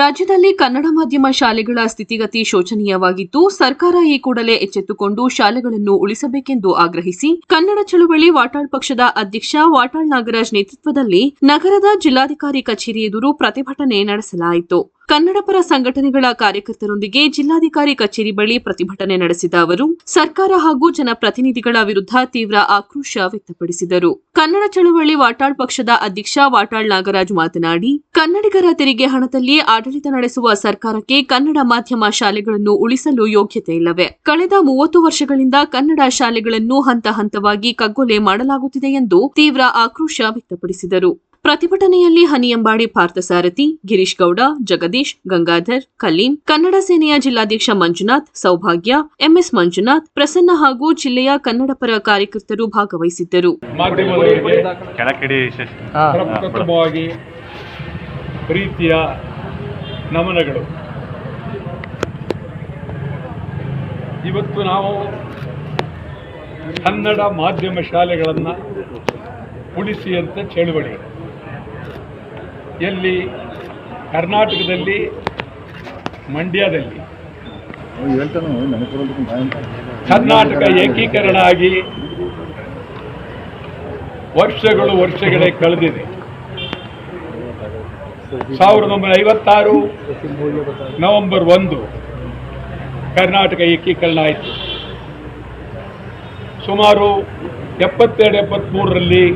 ರಾಜ್ಯದಲ್ಲಿ ಕನ್ನಡ ಮಾಧ್ಯಮ ಶಾಲೆಗಳ ಸ್ಥಿತಿಗತಿ ಶೋಚನೀಯವಾಗಿದ್ದು, ಸರ್ಕಾರ ಈ ಕೂಡಲೇ ಎಚ್ಚೆತ್ತುಕೊಂಡು ಶಾಲೆಗಳನ್ನು ಉಳಿಸಬೇಕೆಂದು ಆಗ್ರಹಿಸಿ ಕನ್ನಡ ಚಳವಳಿ ವಾಟಾಳ್ ಪಕ್ಷದ ಅಧ್ಯಕ್ಷ ವಾಟಾಳ್ ನಾಗರಾಜ್ ನೇತೃತ್ವದಲ್ಲಿ ನಗರದ ಜಿಲ್ಲಾಧಿಕಾರಿ ಕಚೇರಿ ಎದುರು ಪ್ರತಿಭಟನೆ ನಡೆಸಲಾಯಿತು. ಕನ್ನಡ ಪರ ಸಂಘಟನೆಗಳ ಕಾರ್ಯಕರ್ತರೊಂದಿಗೆ ಜಿಲ್ಲಾಧಿಕಾರಿ ಕಚೇರಿ ಬಳಿ ಪ್ರತಿಭಟನೆ ನಡೆಸಿದ ಅವರು ಸರ್ಕಾರ ಹಾಗೂ ಜನಪ್ರತಿನಿಧಿಗಳ ವಿರುದ್ಧ ತೀವ್ರ ಆಕ್ರೋಶ ವ್ಯಕ್ತಪಡಿಸಿದರು. ಕನ್ನಡ ಚಳವಳಿ ವಾಟಾಳ್ ಪಕ್ಷದ ಅಧ್ಯಕ್ಷ ವಾಟಾಳ್ ನಾಗರಾಜ್ ಮಾತನಾಡಿ, ಕನ್ನಡಿಗರ ತೆರಿಗೆ ಹಣದಲ್ಲಿ ಆಡಳಿತ ನಡೆಸುವ ಸರ್ಕಾರಕ್ಕೆ ಕನ್ನಡ ಮಾಧ್ಯಮ ಶಾಲೆಗಳನ್ನು ಉಳಿಸಲು ಯೋಗ್ಯತೆ ಇಲ್ಲವೇ? ಕಳೆದ 30 ವರ್ಷಗಳಿಂದ ಕನ್ನಡ ಶಾಲೆಗಳನ್ನು ಹಂತ ಹಂತವಾಗಿ ಕಗ್ಗೊಲೆ ಮಾಡಲಾಗುತ್ತಿದೆ ಎಂದು ತೀವ್ರ ಆಕ್ರೋಶ ವ್ಯಕ್ತಪಡಿಸಿದರು. ಪ್ರತಿಭಟನೆಯಲ್ಲಿ ಹನಿಯಂಬಾಡಿ ಪಾರ್ಥಸಾರಥಿ, ಗಿರೀಶ್ ಗೌಡ, ಜಗದೀಶ್, ಗಂಗಾಧರ್, ಕಲೀಂ, ಕನ್ನಡ ಸೇನೆಯ ಜಿಲ್ಲಾಧ್ಯಕ್ಷ ಮಂಜುನಾಥ್, ಸೌಭಾಗ್ಯ, ಎಂಎಸ್ ಮಂಜುನಾಥ್, ಪ್ರಸನ್ನ ಹಾಗೂ ಜಿಲ್ಲೆಯ ಕನ್ನಡ ಪರ ಕಾರ್ಯಕರ್ತರು ಭಾಗವಹಿಸಿದ್ದರು. ಪ್ರೀತಿಯ ನಮನಗಳು. ಇವತ್ತು ನಾವು ಕನ್ನಡ ಮಾಧ್ಯಮ ಶಾಲೆಗಳನ್ನು ಉಳಿಸಿ ಅಂತ ಚಳವಳಿ ಎಲ್ಲಿ ಕರ್ನಾಟಕದಲ್ಲಿ ಮಂಡ್ಯದಲ್ಲಿ ಕರ್ನಾಟಕ ಏಕೀಕರಣ ಆಗಿ ವರ್ಷಗಳೇ ಕಳೆದಿದೆ. 1956 ನವೆಂಬರ್ 1 ಕರ್ನಾಟಕ ಏಕೀಕರಣ ಆಯಿತು. ಸುಮಾರು 72-73ರಲ್ಲಿ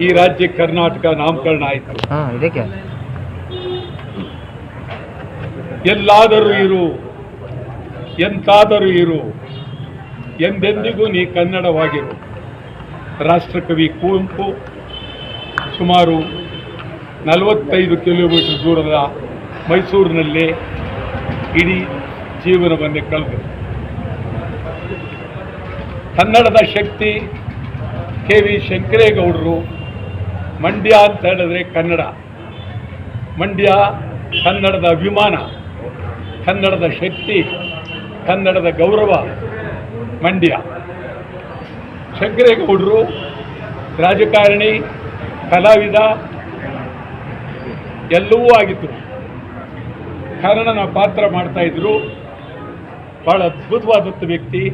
ಈ ರಾಜ್ಯ ಕರ್ನಾಟಕ ನಾಮಕರಣ ಆಯಿತು. ಎಲ್ಲಾದರೂ ಇರು, ಎಂತಾದರೂ ಇರು, ಎಂದೆಂದಿಗೂ ನೀ ಕನ್ನಡವಾಗಿರು. ರಾಷ್ಟ್ರಕವಿ ಕುವೆಂಪು ಸುಮಾರು 45 ಕಿಲೋಮೀಟರ್ ದೂರದ ಮೈಸೂರಿನಲ್ಲೇ ಇಡೀ ಜೀವನವನ್ನೇ ಕಳೆದರು. ಕನ್ನಡದ ಶಕ್ತಿ ಕೆ.ವಿ. ಶಂಕರೇಗೌಡರು. ಮಂಡ್ಯ ಅಂತ ಹೇಳಿದ್ರೆ ಕನ್ನಡ, ಮಂಡ್ಯ ಕನ್ನಡದ ಅಭಿಮಾನ, ಕನ್ನಡದ ಶಕ್ತಿ, ಕನ್ನಡದ ಗೌರವ ಮಂಡ್ಯ. ಶಂಕರೇಗೌಡರು ರಾಜಕಾರಣಿ, ಕಲಾವಿದ ಎಲ್ಲವೂ ಆಗಿದ್ದರು. ಕನ್ನಡನ ಪಾತ್ರ ಮಾಡ್ತಾಯಿದ್ರು. ಭಾಳ ಅದ್ಭುತವಾದಂಥ ವ್ಯಕ್ತಿ.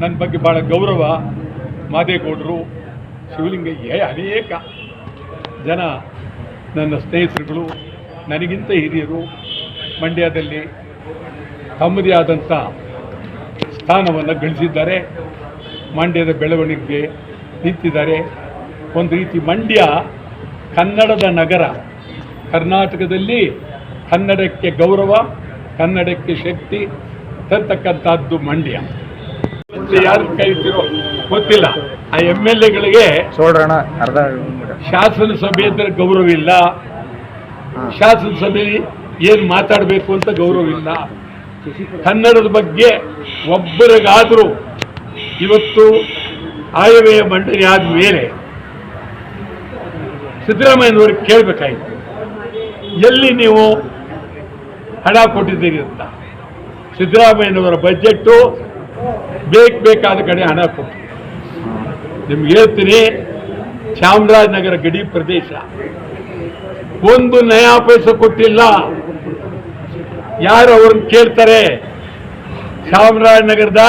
ನನ್ನ ಬಗ್ಗೆ ಭಾಳ ಗೌರವ. ಮಾದೇಗೌಡರು, ಶಿವಲಿಂಗಯ್ಯ, ಅನೇಕ ಜನ ನನ್ನ ಸ್ನೇಹಿತರುಗಳು, ನನಗಿಂತ ಹಿರಿಯರು ಮಂಡ್ಯದಲ್ಲಿ ತಮ್ಮದೇ ಆದಂಥ ಸ್ಥಾನವನ್ನು ಗಳಿಸಿದ್ದಾರೆ. ಮಂಡ್ಯದ ಬೆಳವಣಿಗೆಗೆ ನಿಂತಿದ್ದಾರೆ. ಒಂದು ರೀತಿ ಮಂಡ್ಯ ಕನ್ನಡದ ನಗರ. ಕರ್ನಾಟಕದಲ್ಲಿ ಕನ್ನಡಕ್ಕೆ ಗೌರವ, ಕನ್ನಡಕ್ಕೆ ಶಕ್ತಿ ತರ್ತಕ್ಕಂಥದ್ದು ಮಂಡ್ಯ. ಯಾರು ಕರೀತಿರೋ ಗೊತ್ತಿಲ್ಲ. ಆ MLAಗಳಿಗೆ ಶಾಸನಸಭೆ ಅಂತ ಗೌರವ ಇಲ್ಲ, ಶಾಸನಸಭೆಯಲ್ಲಿ ಏನು ಮಾತಾಡಬೇಕು ಅಂತ ಗೌರವ ಇಲ್ಲ. ಕನ್ನಡದ ಬಗ್ಗೆ ಒಬ್ಬರಿಗಾದರೂ ಇವತ್ತು ಆಯವ್ಯಯ ಮಂಡನೆ ಆದ ಮೇಲೆ ಸಿದ್ದರಾಮಯ್ಯನವ್ರಿಗೆ ಕೇಳಬೇಕಾಯಿತು, ಎಲ್ಲಿ ನೀವು ಹಣ ಕೊಟ್ಟಿದ್ದೀರಿ ಅಂತ. ಸಿದ್ದರಾಮಯ್ಯನವರ ಬಜೆಟ್ಟು ಬೇಕಾದ ಕಡೆ ಹಣ ಕೊಟ್ಟು. ನಿಮ್ಗೆ ಹೇಳ್ತೀನಿ, ಚಾಮರಾಜನಗರ ಗಡಿ ಪ್ರದೇಶ ಒಂದು ನಯಾ ಪೈಸೆ ಕೊಟ್ಟಿಲ್ಲ. ಯಾರು ಅವ್ರನ್ನ ಕೇಳ್ತಾರೆ? ಚಾಮರಾಜನಗರದ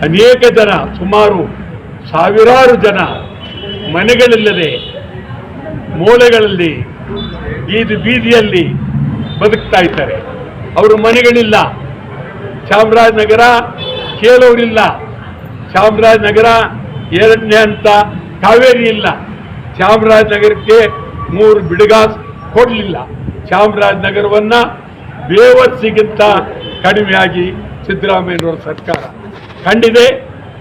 ಅನೇಕ ಜನ ಸುಮಾರು ಸಾವಿರಾರು ಜನ ಮನೆಗಳಿಲ್ಲದೆ ಮೂಲೆಗಳಲ್ಲಿ ಬೀದಿಯಲ್ಲಿ ಬದುಕ್ತಾ ಇದ್ದಾರೆ. ಅವರು ಮನೆಗಳಿಲ್ಲ. ಚಾಮರಾಜನಗರ ಕೇಳೋರಿಲ್ಲ. ಚಾಮರಾಜನಗರ 2ನೇ ಹಂತ ಕಾವೇರಿ ಇಲ್ಲ. ಚಾಮರಾಜನಗರಕ್ಕೆ 3 ಬಿಡುಗಾಸ್ ಕೊಡಲಿಲ್ಲ. ಚಾಮರಾಜನಗರವನ್ನು ಬೇವರ್ಸಿಗಿಂತ ಕಡಿಮೆಯಾಗಿ ಸಿದ್ದರಾಮಯ್ಯನವರ ಸರ್ಕಾರ ಕಂಡಿದೆ.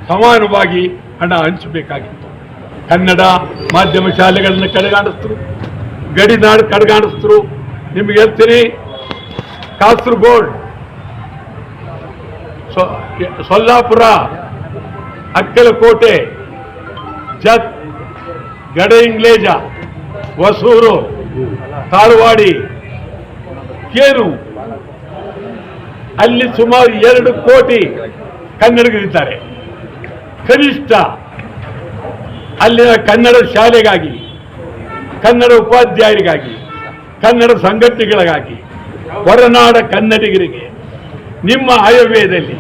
ಸಮಾನವಾಗಿ ಹಣ ಹಂಚಬೇಕಾಗಿತ್ತು. ಕನ್ನಡ ಮಾಧ್ಯಮ ಶಾಲೆಗಳನ್ನು ಕಡೆಗಾಣಿಸಿದ್ರು, ಗಡಿನಾಡು ಕಡೆಗಾಣಿಸಿದ್ರು. ನಿಮ್ಗೆ ಹೇಳ್ತೀನಿ, ಕಾಸರಗೋಡು, ಸೊಲ್ಲಾಪುರ, ಅಕ್ಕಲಕೋಟೆ, ಜತ್, ಗಡಇಂಗ್ಲೇಜ, ಹೊಸೂರು, ತಾಳ್ವಾಡಿ, ಕೇರು, ಅಲ್ಲಿ ಸುಮಾರು 2 ಕೋಟಿ ಕನ್ನಡಿಗರಿದ್ದಾರೆ. ಕನಿಷ್ಠ ಅಲ್ಲಿನ ಕನ್ನಡ ಶಾಲೆಗಾಗಿ ಕನ್ನಡ ಉಪಾಧ್ಯಾಯರಿಗಾಗಿ, ಕನ್ನಡ ಸಂಘಟನೆಗಳಿಗಾಗಿ, ಹೊರನಾಡ ಕನ್ನಡಿಗರಿಗೆ ನಿಮ್ಮ ಆಯವ್ಯಯದಲ್ಲಿ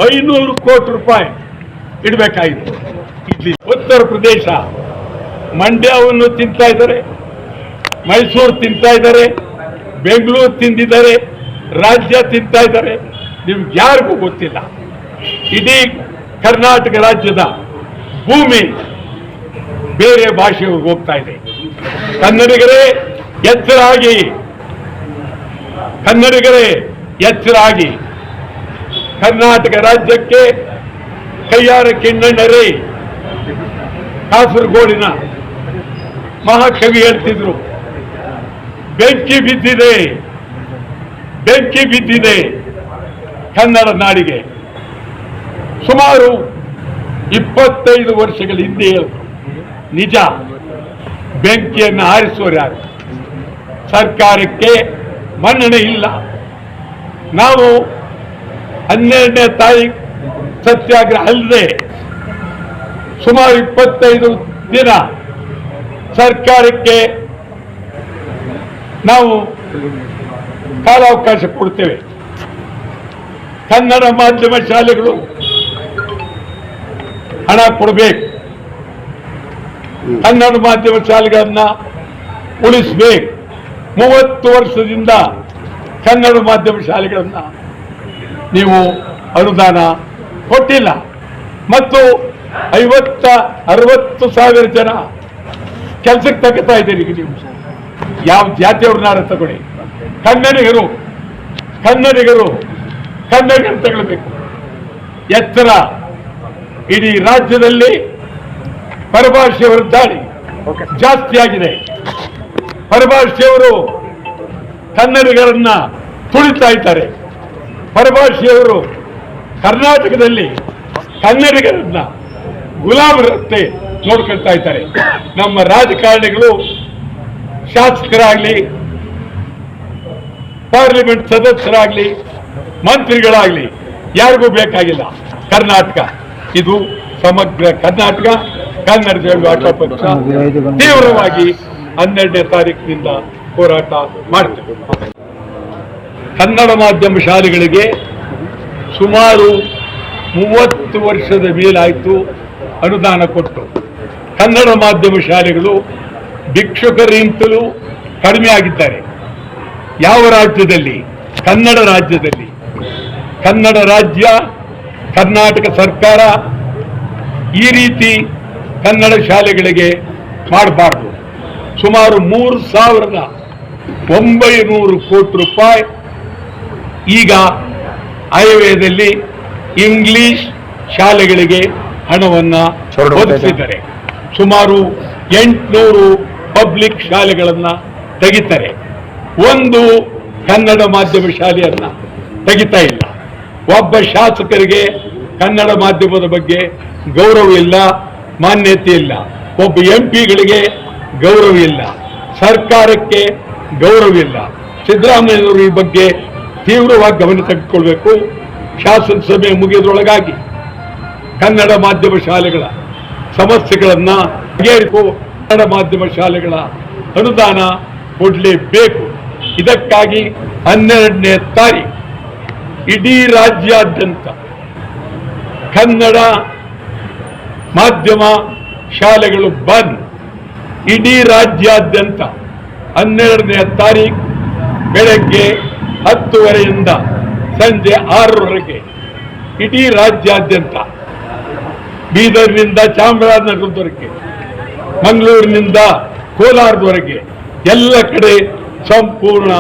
500 ಕೋಟಿ ರೂಪಾಯಿ ಇಡಬೇಕಾಗಿತ್ತು. ಇಲ್ಲಿ ಉತ್ತರ ಪ್ರದೇಶ ಮಂಡ್ಯವನ್ನು ತಿಂತಾ ಇದ್ದಾರೆ, ಮೈಸೂರು ತಿಂತಾ ಇದ್ದಾರೆ, ಬೆಂಗಳೂರು ತಿಂದಿದ್ದಾರೆ, ರಾಜ್ಯ ತಿಂತಾ ಇದ್ದಾರೆ. ನಿಮ್ಗೆ ಯಾರಿಗೂ ಗೊತ್ತಿಲ್ಲ. ಇಡೀ ಕರ್ನಾಟಕ ರಾಜ್ಯದ ಭೂಮಿ ಬೇರೆ ಭಾಷೆಯವ್ರಿಗೆ ಹೋಗ್ತಾ ಇದೆ. ಕನ್ನಡಿಗರೇ ಎಚ್ಚರಾಗಿ, ಕನ್ನಡಿಗರೇ ಎಚ್ಚರಾಗಿ. ಕರ್ನಾಟಕ ರಾಜ್ಯಕ್ಕೆ ಕೈಯಾರ ಕಿಣ್ಣಣ್ಣರೇ ಕಾಸರಗೋಡಿನ ಮಹಾಕವಿ ಹೇಳ್ತಿದ್ರು, ಬೆಂಕಿ ಬಿದ್ದಿದೆ, ಬೆಂಕಿ ಬಿದ್ದಿದೆ ಕನ್ನಡ ನಾಡಿಗೆ. ಸುಮಾರು 25 ವರ್ಷಗಳ ಹಿಂದೆ ಹೇಳಿದ್ರು. ನಿಜ, ಬೆಂಕಿಯನ್ನು ಆರಿಸುವರು ಯಾರು? ಸರ್ಕಾರಕ್ಕೆ ಮನ್ನಣೆ ಇಲ್ಲ. ನಾವು 12ನೇ ತಾರೀಕು ಸತ್ಯಾಗ್ರಹ ಅಲ್ಲದೆ ಸುಮಾರು 25 ದಿನ ಸರ್ಕಾರಕ್ಕೆ ನಾವು ಕಾಲಾವಕಾಶ ಕೊಡ್ತೇವೆ. ಕನ್ನಡ ಮಾಧ್ಯಮ ಶಾಲೆಗಳು ಹಣ ಕೊಡಬೇಕು, ಕನ್ನಡ ಮಾಧ್ಯಮ ಶಾಲೆಗಳನ್ನ ಉಳಿಸಬೇಕು. 30 ವರ್ಷದಿಂದ ಕನ್ನಡ ಮಾಧ್ಯಮ ಶಾಲೆಗಳನ್ನ ನೀವು ಅನುದಾನ ಕೊಟ್ಟಿಲ್ಲ. ಮತ್ತು 50-60 ಸಾವಿರ ಜನ ಕೆಲಸಕ್ಕೆ ತಗೋತಾ ಇದ್ದೀರಿ. ನೀವು ಯಾವ ಜಾತಿಯವ್ರನ್ನಾರ ತಗೊಳ್ಳಿ, ಕನ್ನಡಿಗರು ಕನ್ನಡಿಗರು ತಗೊಳ್ಬೇಕು. ಎತ್ತರ. ಇಡೀ ರಾಜ್ಯದಲ್ಲಿ ಪರಭಾಷೆಯವರ ದಾಳಿ ಜಾಸ್ತಿ ಆಗಿದೆ. ಪರಭಾಷೆಯವರು ಕನ್ನಡಿಗರನ್ನ ತುಳಿತಾ ಇದ್ದಾರೆ. ಪರಭಾಷೆಯವರು ಕರ್ನಾಟಕದಲ್ಲಿ ಕನ್ನಡಿಗರನ್ನ ಗುಲಾಮರಂತೆ ನೋಡ್ಕೊಳ್ತಾ ಇದ್ದಾರೆ. ನಮ್ಮ ರಾಜಕಾರಣಿಗಳು, ಶಾಸಕರಾಗ್ಲಿ, ಪಾರ್ಲಿಮೆಂಟ್ ಸದಸ್ಯರಾಗ್ಲಿ, ಮಂತ್ರಿಗಳಾಗ್ಲಿ ಯಾರಿಗೂ ಬೇಕಾಗಿಲ್ಲ. ಕರ್ನಾಟಕ ಇದು ಸಮಗ್ರ ಕರ್ನಾಟಕ. ಕನ್ನಡ ಹೋರಾಟ ಪಕ್ಷ ತೀವ್ರವಾಗಿ 12ನೇ ತಾರೀಕಿನಿಂದ ಹೋರಾಟ ಮಾಡ್ತೇವೆ. ಕನ್ನಡ ಮಾಧ್ಯಮ ಶಾಲೆಗಳಿಗೆ ಸುಮಾರು 30 ವರ್ಷದ ಮೇಲಾಯಿತು ಅನುದಾನ ಕೊಟ್ಟು. ಕನ್ನಡ ಮಾಧ್ಯಮ ಶಾಲೆಗಳು ಭಿಕ್ಷುಕರಿಂತಲೂ ಕಡಿಮೆ ಆಗಿದ್ದಾರೆ. ಯಾವ ರಾಜ್ಯದಲ್ಲಿ? ಕನ್ನಡ ರಾಜ್ಯದಲ್ಲಿ. ಕನ್ನಡ ರಾಜ್ಯ, ಕರ್ನಾಟಕ ಸರ್ಕಾರ ಈ ರೀತಿ ಕನ್ನಡ ಶಾಲೆಗಳಿಗೆ ಮಾಡಬಾರ್ದು. ಸುಮಾರು 3,900 ಕೋಟಿ ರೂಪಾಯಿ ಈಗ ಆಯವ್ಯಯದಲ್ಲಿ ಇಂಗ್ಲಿಷ್ ಶಾಲೆಗಳಿಗೆ ಹಣವನ್ನು ಒದಗಿಸಿದ್ದಾರೆ. ಸುಮಾರು 800 ಪಬ್ಲಿಕ್ ಶಾಲೆಗಳನ್ನು ತೆಗಿತಾರೆ. ಒಂದು ಕನ್ನಡ ಮಾಧ್ಯಮ ಶಾಲೆಯನ್ನ ತೆಗಿತಾ ಇಲ್ಲ. ಒಬ್ಬ ಶಾಸಕರಿಗೆ ಕನ್ನಡ ಮಾಧ್ಯಮದ ಬಗ್ಗೆ ಗೌರವ ಇಲ್ಲ, ಮಾನ್ಯತೆ ಇಲ್ಲ. ಒಬ್ಬ ಎಂಪಿಗಳಿಗೆ ಗೌರವ ಇಲ್ಲ, ಸರ್ಕಾರಕ್ಕೆ ಗೌರವ ಇಲ್ಲ. ಸಿದ್ದರಾಮಯ್ಯನವರು ಈ ಬಗ್ಗೆ ತೀವ್ರವಾಗಿ ಗಮನ ತೆಗೆದುಕೊಳ್ಬೇಕು. ಶಾಸನಸಭೆ ಮುಗಿಯೋದ್ರೊಳಗಾಗಿ ಕನ್ನಡ ಮಾಧ್ಯಮ ಶಾಲೆಗಳ ಸಮಸ್ಯೆಗಳನ್ನ ಬಗೆಹರಿಸು. ಕನ್ನಡ ಮಾಧ್ಯಮ ಶಾಲೆಗಳ ಅನುದಾನ ಕೊಡಲೇಬೇಕು. ಇದಕ್ಕಾಗಿ 12ನೇ ತಾರೀಕು ಇಡೀ ರಾಜ್ಯಾದ್ಯಂತ ಕನ್ನಡ ಮಾಧ್ಯಮ ಶಾಲೆಗಳು ಬಂದ್. ಇಡೀ ರಾಜ್ಯಾದ್ಯಂತ 12ನೇ ತಾರೀಕು ಬೆಳಗ್ಗೆ 10:30ಯಿಂದ ಸಂಜೆ 6:00ವರೆಗೆ ಇಡೀ ರಾಜ್ಯಾದ್ಯಂತ, ಬೀದರ್ನಿಂದ ಚಾಮರಾಜನಗರದವರೆಗೆ, ಮಂಗಳೂರಿನಿಂದ ಕೋಲಾರದವರೆಗೆ ಎಲ್ಲ ಕಡೆ ಸಂಪೂರ್ಣ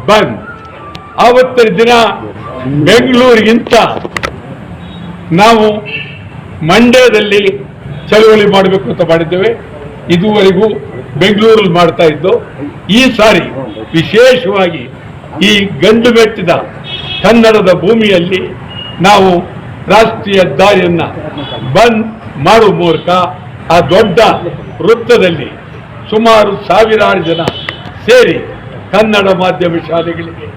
ಬಂದ್. ಆವತ್ತಿನ ದಿನ ಬೆಂಗಳೂರಿಗಿಂತ ನಾವು ಮಂಡ್ಯದಲ್ಲಿ ಚಳವಳಿ ಮಾಡಬೇಕು ಅಂತ ಮಾಡಿದ್ದೇವೆ. ಇದುವರೆಗೂ ಬೆಂಗಳೂರಲ್ಲಿ ಮಾಡ್ತಾ ಇದ್ದು, ಈ ಸಾರಿ ವಿಶೇಷವಾಗಿ ಈ ಗಂಡು ಮೆಟ್ಟಿದ ಕನ್ನಡದ ಭೂಮಿಯಲ್ಲಿ ನಾವು ರಾಷ್ಟ್ರೀಯ ದಾರಿಯನ್ನ ಬಂದ್ ಮಾಡುವ ಮೂಲಕ ಆ ದೊಡ್ಡ ವೃತ್ತದಲ್ಲಿ ಸುಮಾರು ಸಾವಿರಾರು ಜನ ಸೇರಿ ಕನ್ನಡ ಮಾಧ್ಯಮ ಶಾಲೆಗಳಿಗೆ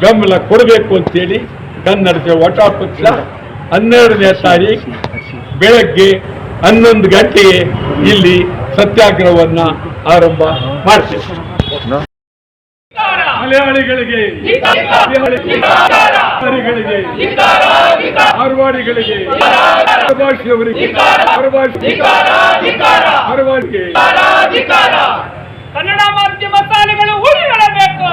ಬೆಂಬಲ ಕೊಡಬೇಕು ಅಂತೇಳಿ ಕನ್ನಡ ಹೋರಾಟ ಪಕ್ಷ 12ನೇ ತಾರೀಕು ಬೆಳಗ್ಗೆ 11 ಗಂಟೆಗೆ ಇಲ್ಲಿ ಸತ್ಯಾಗ್ರಹವನ್ನು ಆರಂಭ ಮಾಡ್ತೀವಿ. ಮಲಯಾಳಿಗಳಿಗೆ, ಬಿಹಾರಿಗಳಿಗೆ, ಮಾರ್ವಾಡಿಗಳಿಗೆ, ಭಾಷೆಯವರಿಗೆ, ಕನ್ನಡ ಮಾಧ್ಯಮ ಶಾಲೆಗಳು ಉಳಿಯಲೇಬೇಕು.